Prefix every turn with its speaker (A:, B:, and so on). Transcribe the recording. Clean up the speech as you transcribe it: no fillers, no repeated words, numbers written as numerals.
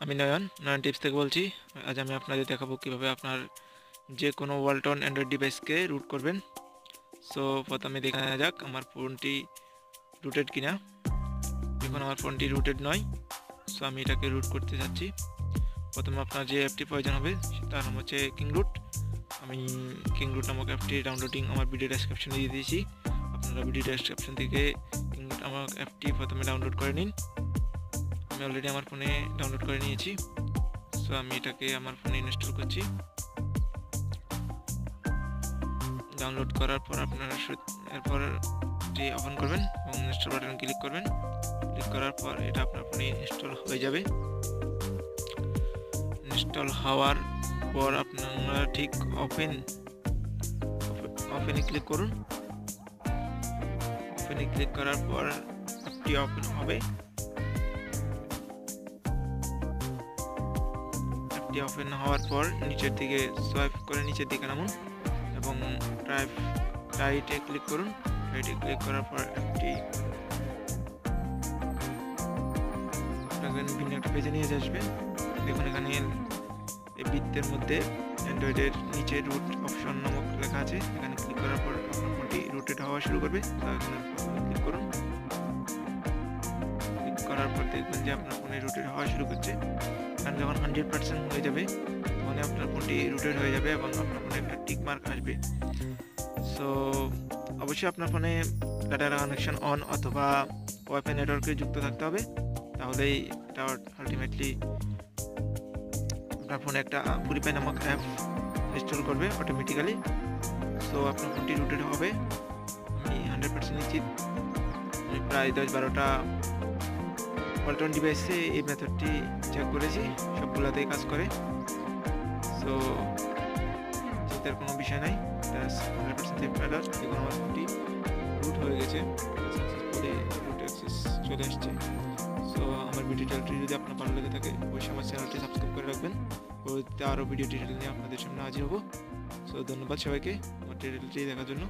A: আমি নয়ন টিপস থেকে বলছি। আজ আমি আপনাদের দেখাবো কিভাবে আপনার যে কোনো ওয়ালটন অ্যান্ড্রয়েড ডিভাইসকে রুট করবেন। সো প্রথমে দেখে নেওয়া যাক আমার ফোনটি রুটেড কিনা। দেখুন আমার ফোনটি রুটেড নয়। সো আমি এটাকে রুট করতে যাচ্ছি। প্রথমে আপনার যে অ্যাপটি প্রয়োজন হবে তার নাম হচ্ছে কিংরুট। আমি কিংরুট নামক অ্যাপটি ডাউনলোডিং আমার ভিডিও ডেসক্রিপশনে দিয়ে দিয়েছি। আপনারা ভিডিও ডেসক্রিপশন থেকে কিংরুট নামক অ্যাপটি প্রথমে ডাউনলোড করে নিন। আমি অলরেডি আমার ফোনে ডাউনলোড করে নিয়েছি। সো আমি এটাকে আমার ফোনে ইনস্টল করছি। ডাউনলোড করার পর আপনারা এরপর এটি ওপেন করবেন এবং ইনস্টল বাটনে ক্লিক করবেন। ক্লিক করার পর এটা আপনার ফোনে ইনস্টল হয়ে যাবে। ইনস্টল হওয়ার পর আপনারা ঠিক ওপেনে ক্লিক করুন। ওপেনে ক্লিক করার পর অ্যাপটি ওপেন হবে। অ্যাপটি ওপেন হওয়ার পর নিচের দিকে সোয়াইপ করে নিচের দিকে নামুন এবং রাইটে ক্লিক করুন। রাইটে ক্লিক করার পর অ্যাপটি আপনাকে ভিন্ন একটা পেজে নিয়ে আসবে। দেখুন এখানে এই বৃত্তের মধ্যে অ্যান্ড্রয়েডের নিচে রুট অপশন নামক লেখা আছে। এখানে ক্লিক করার পর আপনার ফোনটি রুটেড হওয়া শুরু করবে। এখানে ক্লিক করুন। ক্লিক করার পর দেখবেন যে আপনার ফোনে রুটেড হওয়া শুরু করছে। এখানে যখন 100% হয়ে যাবে তখন আপনার ফোনটি রুটেড হয়ে যাবে এবং আপনার ফোনে একটা টিক মার্ক আসবে। সো অবশ্যই আপনার ফোনে ডাটা কানেকশন অন অথবা ওয়াইফাই নেটওয়ার্কে যুক্ত থাকতে হবে, তাহলেই এটা আলটিমেটলি আপনার ফোনে একটা পুরিপাই নামক অ্যাপ ইনস্টল করবে অটোমেটিক্যালি। সো আপনার ফোনটি রুটেড হবে, আমি 100% নিশ্চিত। আমি প্রায় 10-12টা ওয়ালটন ডিভাইসে এই মেথডটি চেক করেছি, সবগুলোতেই কাজ করে। সো চিন্তার কোনো বিষয় নাই, 100% সেফ প্যাডার। দেখুন আমার ফোনটি রুট হয়ে গেছে, সাকসেসফুলি রুট অ্যাক্সেস চলে আসছে। সো আমার ভিডিও টিউটোরিয়ালটি যদি আপনার ভালো লেগে থাকে অবশ্যই আমার চ্যানেলটি সাবস্ক্রাইব করে রাখবেন। পরবর্তীতে আরও ভিডিও টিউটোরিয়াল নিয়ে আপনাদের সামনে হাজির হব। সো ধন্যবাদ সবাইকে আমার টিউটোরিয়ালটি দেখার জন্য।